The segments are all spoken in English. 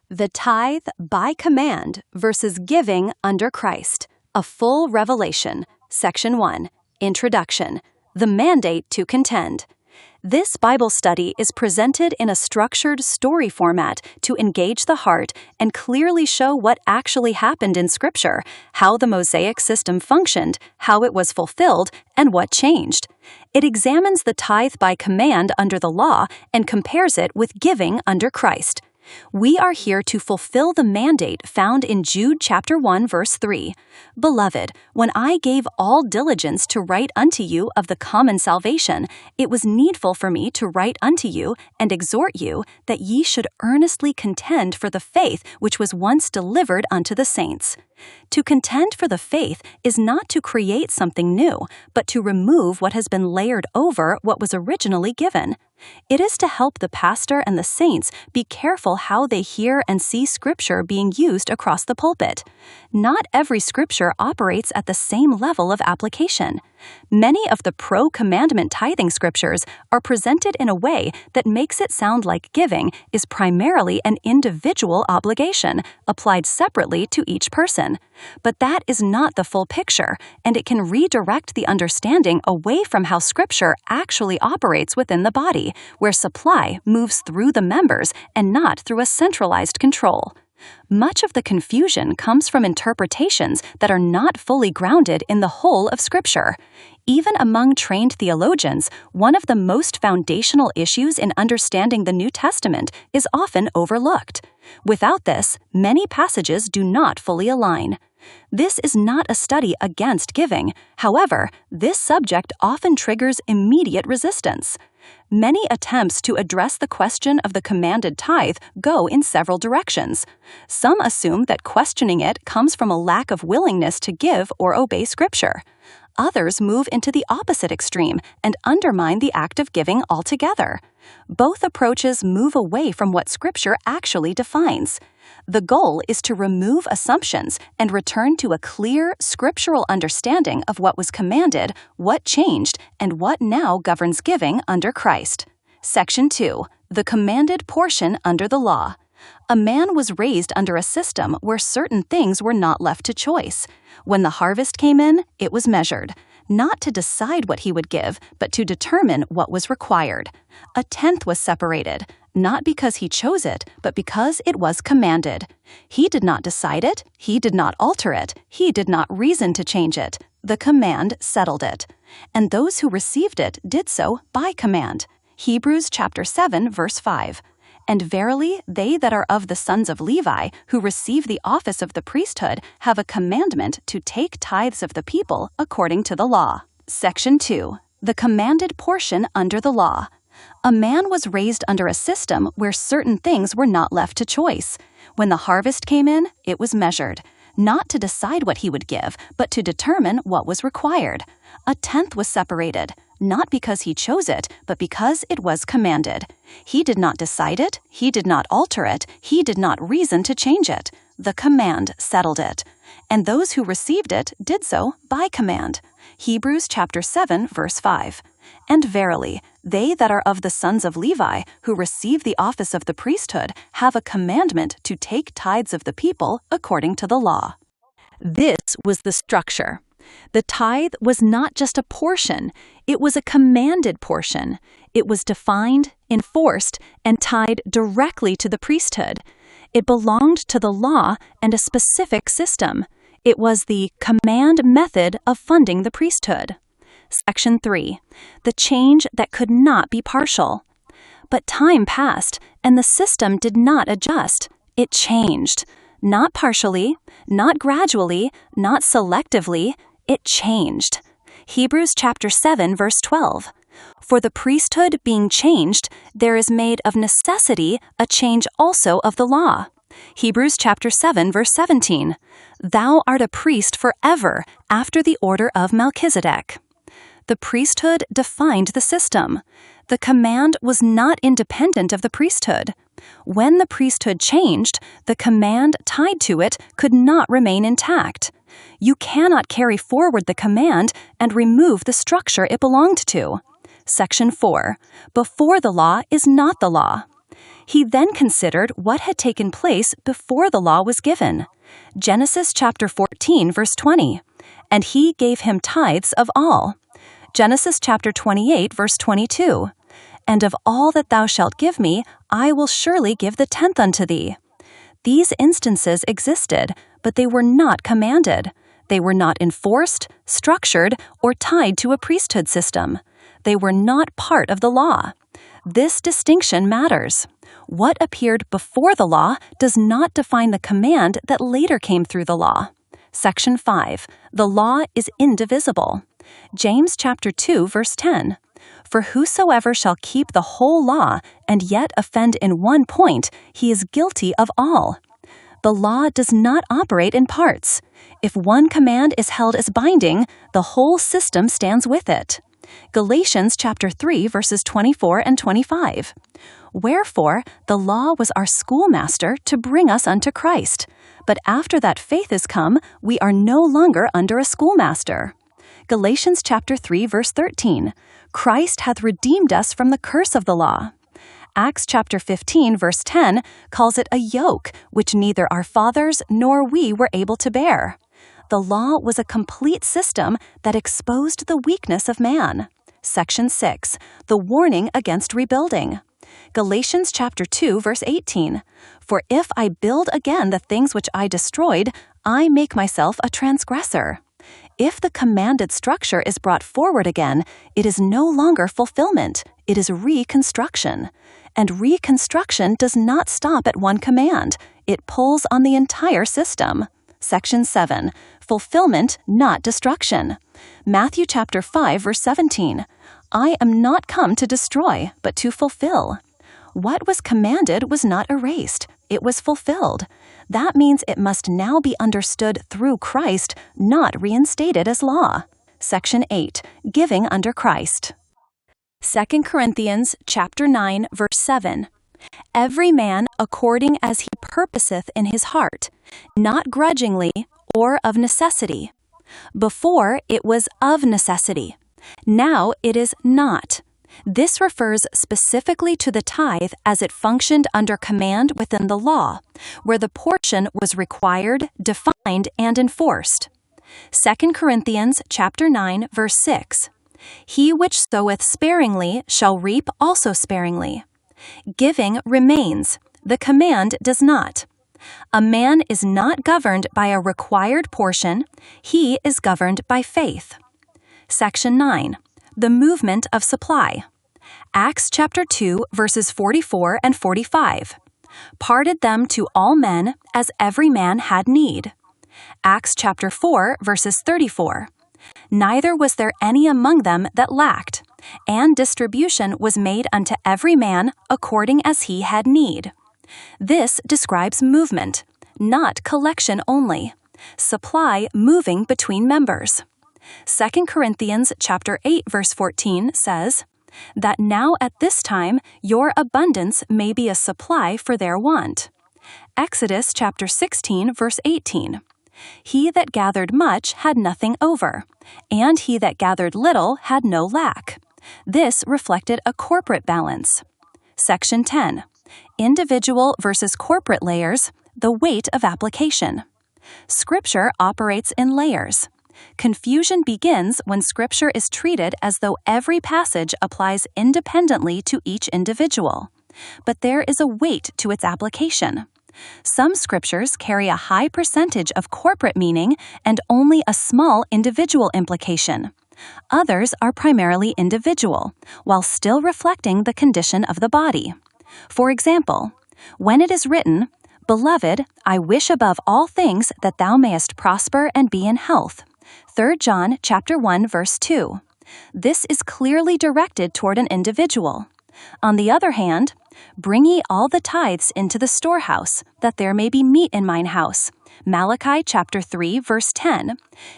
The Tithe by Command versus Giving under Christ. A Full Revelation. Section 1. Introduction. The Mandate to Contend. This Bible study is presented in a structured story format to engage the heart and clearly show what actually happened in Scripture, how the Mosaic system functioned, how it was fulfilled, and what changed. It examines the tithe by command under the law and compares it with giving under Christ. We are here to fulfill the mandate found in Jude chapter 1 verse 3. Beloved, when I gave all diligence to write unto you of the common salvation, it was needful for me to write unto you and exhort you that ye should earnestly contend for the faith which was once delivered unto the saints. To contend for the faith is not to create something new, but to remove what has been layered over what was originally given. It is to help the pastor and the saints be careful how they hear and see Scripture being used across the pulpit. Not every Scripture operates at the same level of application. Many of the pro-commandment tithing Scriptures are presented in a way that makes it sound like giving is primarily an individual obligation, applied separately to each person. But that is not the full picture, and it can redirect the understanding away from how Scripture actually operates within the body, where supply moves through the members and not through a centralized control. Much of the confusion comes from interpretations that are not fully grounded in the whole of Scripture. Even among trained theologians, one of the most foundational issues in understanding the New Testament is often overlooked. Without this, many passages do not fully align. This is not a study against giving. However, this subject often triggers immediate resistance. Many attempts to address the question of the commanded tithe go in several directions. Some assume that questioning it comes from a lack of willingness to give or obey Scripture. Others move into the opposite extreme and undermine the act of giving altogether. Both approaches move away from what Scripture actually defines. The goal is to remove assumptions and return to a clear, scriptural understanding of what was commanded, what changed, and what now governs giving under Christ. Section 2. The commanded portion under the law. A man was raised under a system where certain things were not left to choice. When the harvest came in, it was measured, not to decide what he would give, but to determine what was required. A tenth was separated, not because he chose it, but because it was commanded. He did not decide it, he did not alter it, he did not reason to change it. The command settled it. And those who received it did so by command. Hebrews chapter 7 verse 5. And verily, they that are of the sons of Levi, who receive the office of the priesthood, have a commandment to take tithes of the people according to the law. Section 2. The commanded portion under the law. A man was raised under a system where certain things were not left to choice. When the harvest came in, it was measured, not to decide what he would give, but to determine what was required. A tenth was separated, not because he chose it, but because it was commanded. He did not decide it, he did not alter it, he did not reason to change it. The command settled it. And those who received it did so by command. Hebrews chapter 7 verse 5. And verily, they that are of the sons of Levi, who receive the office of the priesthood, have a commandment to take tithes of the people according to the law. This was the structure. The tithe was not just a portion, it was a commanded portion. It was defined, enforced, and tied directly to the priesthood. It belonged to the law and a specific system. It was the command method of funding the priesthood. Section 3. The change that could not be partial. But time passed, and the system did not adjust. It changed. Not partially, not gradually, not selectively. It changed. Hebrews chapter 7 verse 12. For the priesthood being changed, there is made of necessity a change also of the law. Hebrews chapter 7 verse 17. Thou art a priest forever, after the order of Melchizedek. The priesthood defined the system. The command was not independent of the priesthood. When the priesthood changed, the command tied to it could not remain intact. You cannot carry forward the command and remove the structure it belonged to. Section 4. Before the law is not the law. He then considered what had taken place before the law was given. Genesis chapter 14, verse 20. And he gave him tithes of all. Genesis chapter 28, verse 22. And of all that thou shalt give me, I will surely give the tenth unto thee. These instances existed, but they were not commanded. They were not enforced, structured, or tied to a priesthood system. They were not part of the law. This distinction matters. What appeared before the law does not define the command that later came through the law. Section 5. The law is indivisible. James chapter 2, verse 10. For whosoever shall keep the whole law and yet offend in one point, he is guilty of all. The law does not operate in parts. If one command is held as binding, the whole system stands with it. Galatians chapter 3, verses 24 and 25. Wherefore, the law was our schoolmaster to bring us unto Christ. But after that faith is come, we are no longer under a schoolmaster. Galatians chapter 3, verse 13. Christ hath redeemed us from the curse of the law. Acts chapter 15, verse 10 calls it a yoke which neither our fathers nor we were able to bear. The law was a complete system that exposed the weakness of man. Section 6. The warning against rebuilding. Galatians chapter 2, verse 18. For if I build again the things which I destroyed, I make myself a transgressor. If the commanded structure is brought forward again, it is no longer fulfillment, it is reconstruction. And reconstruction does not stop at one command, it pulls on the entire system. Section 7. Fulfillment, not destruction. Matthew chapter 5, verse 17. I am not come to destroy, but to fulfill. What was commanded was not erased, it was fulfilled. That means it must now be understood through Christ, not reinstated as law. Section 8. Giving under Christ. 2 Corinthians chapter 9, verse 7. Every man according as he purposeth in his heart, not grudgingly or of necessity. Before it was of necessity. Now it is not. This refers specifically to the tithe as it functioned under command within the law, where the portion was required, defined, and enforced. 2 Corinthians chapter 9, verse 6. He which soweth sparingly shall reap also sparingly. Giving remains. The command does not. A man is not governed by a required portion. He is governed by faith. Section 9. The movement of supply. Acts chapter 2, verses 44 and 45. Parted them to all men as every man had need. Acts chapter 4, verses 34. Neither was there any among them that lacked, and distribution was made unto every man according as he had need. This describes movement, not collection only. Supply moving between members. 2 Corinthians chapter 8, verse 14 says, that now at this time your abundance may be a supply for their want. Exodus chapter 16, verse 18. He that gathered much had nothing over, and he that gathered little had no lack. This reflected a corporate balance. Section 10. Individual versus corporate layers, the weight of application. Scripture operates in layers. Confusion begins when Scripture is treated as though every passage applies independently to each individual. But there is a weight to its application. Some Scriptures carry a high percentage of corporate meaning and only a small individual implication. Others are primarily individual, while still reflecting the condition of the body. For example, when it is written, Beloved, I wish above all things that thou mayest prosper and be in health. 3 John chapter 1, verse 2. This is clearly directed toward an individual. On the other hand, Bring ye all the tithes into the storehouse, that there may be meat in mine house. Malachi chapter 3, verse 10,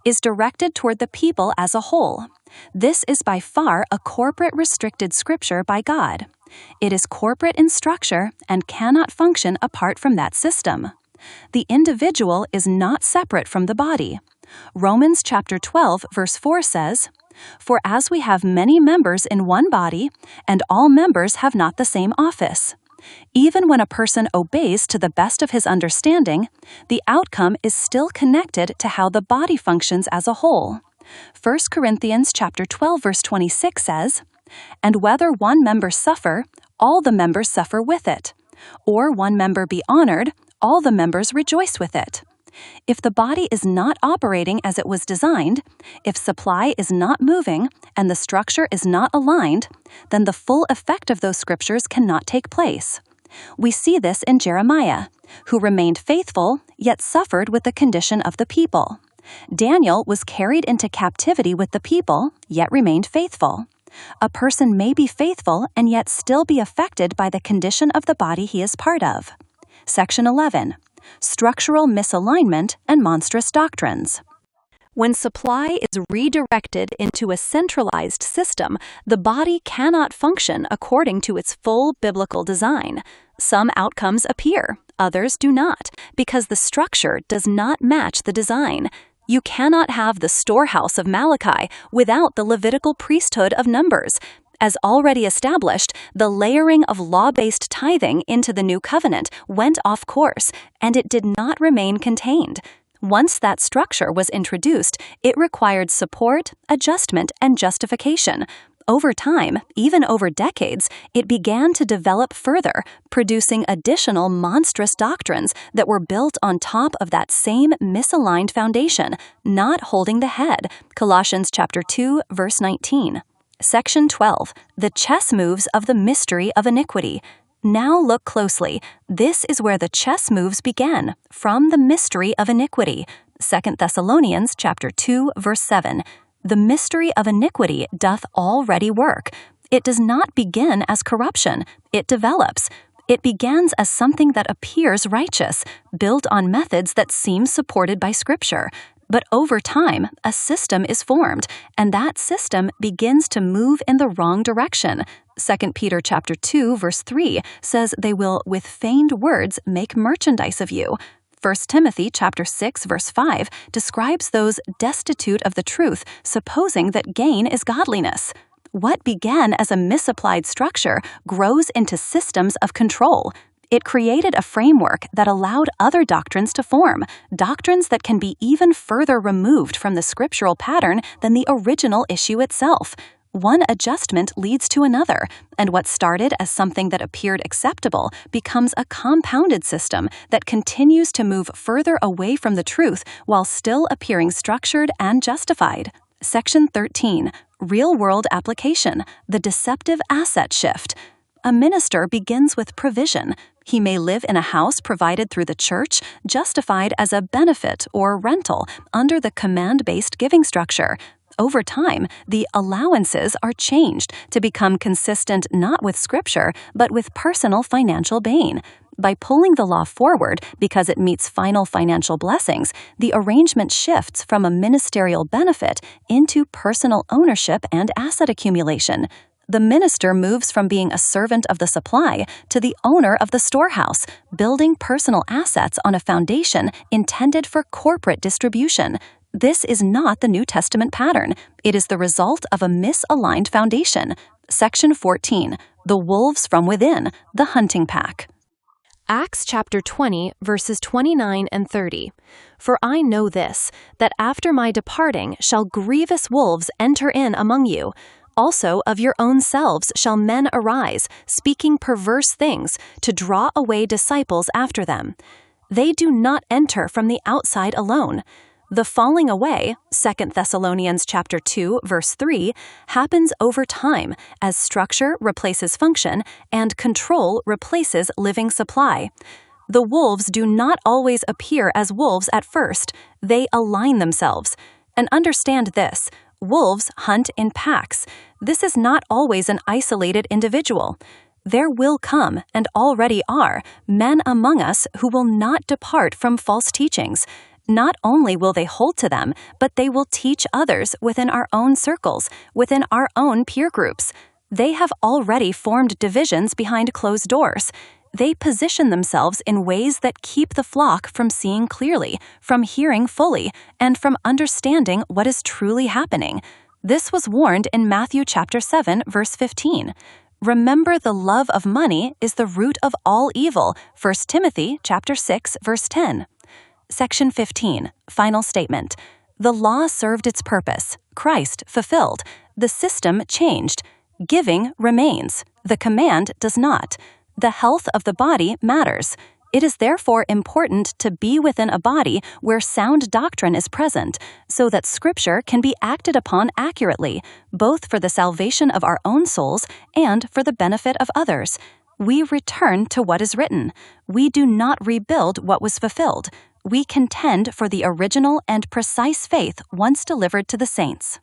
is directed toward the people as a whole. This is by far a corporate restricted scripture by God. It is corporate in structure and cannot function apart from that system. The individual is not separate from the body. Romans chapter 12, verse 4 says, For as we have many members in one body, and all members have not the same office, Even when a person obeys to the best of his understanding, the outcome is still connected to how the body functions as a whole. 1 Corinthians chapter 12 verse 26 says, "And whether one member suffer, all the members suffer with it. Or one member be honored, all the members rejoice with it." If the body is not operating as it was designed, if supply is not moving, and the structure is not aligned, then the full effect of those scriptures cannot take place. We see this in Jeremiah, who remained faithful, yet suffered with the condition of the people. Daniel was carried into captivity with the people, yet remained faithful. A person may be faithful and yet still be affected by the condition of the body he is part of. Section 11. Structural misalignment and monstrous doctrines. When supply is redirected into a centralized system, the body cannot function according to its full biblical design. Some outcomes appear, others do not, because the structure does not match the design. You cannot have the storehouse of Malachi without the Levitical priesthood of Numbers. As already established, the layering of law-based tithing into the new covenant went off course, and it did not remain contained. Once that structure was introduced, it required support, adjustment, and justification. Over time, even over decades, it began to develop further, producing additional monstrous doctrines that were built on top of that same misaligned foundation, not holding the head. Colossians chapter 2, verse 19. Section 12. The chess moves of the mystery of iniquity. Now look closely. This is where the chess moves begin, from the mystery of iniquity. 2 Thessalonians chapter 2, verse 7. The mystery of iniquity doth already work. It does not begin as corruption. It develops. It begins as something that appears righteous, built on methods that seem supported by Scripture. But over time, a system is formed, and that system begins to move in the wrong direction. 2 Peter chapter 2, verse 3 says they will, with feigned words, make merchandise of you. 1 Timothy chapter 6, verse 5 describes those destitute of the truth, supposing that gain is godliness. What began as a misapplied structure grows into systems of control. It created a framework that allowed other doctrines to form, doctrines that can be even further removed from the scriptural pattern than the original issue itself. One adjustment leads to another, and what started as something that appeared acceptable becomes a compounded system that continues to move further away from the truth while still appearing structured and justified. Section 13. Real-world application, the deceptive asset shift. A minister begins with provision. He may live in a house provided through the church, justified as a benefit or rental under the command-based giving structure. Over time, the allowances are changed to become consistent not with Scripture, but with personal financial gain. By pulling the law forward because it meets final financial blessings, the arrangement shifts from a ministerial benefit into personal ownership and asset accumulation. The minister moves from being a servant of the supply to the owner of the storehouse, building personal assets on a foundation intended for corporate distribution. This is not the New Testament pattern. It is the result of a misaligned foundation. Section 14. The wolves from within, the hunting pack. Acts chapter 20, verses 29 and 30. For I know this, that after my departing shall grievous wolves enter in among you. Also of your own selves shall men arise, speaking perverse things, to draw away disciples after them. They do not enter from the outside alone. The falling away, 2 Thessalonians chapter 2, verse 3, happens over time as structure replaces function and control replaces living supply. The wolves do not always appear as wolves at first. They align themselves. And understand this, wolves hunt in packs. This is not always an isolated individual. There will come, and already are, men among us who will not depart from false teachings. Not only will they hold to them, but they will teach others within our own circles, within our own peer groups. They have already formed divisions behind closed doors. They position themselves in ways that keep the flock from seeing clearly, from hearing fully, and from understanding what is truly happening. This was warned in Matthew chapter 7, verse 15. Remember, the love of money is the root of all evil. 1 Timothy chapter 6, verse 10. Section 15, final statement. The law served its purpose. Christ fulfilled. The system changed. Giving remains. The command does not. The health of the body matters. It is therefore important to be within a body where sound doctrine is present, so that Scripture can be acted upon accurately, both for the salvation of our own souls and for the benefit of others. We return to what is written. We do not rebuild what was fulfilled. We contend for the original and precise faith once delivered to the saints.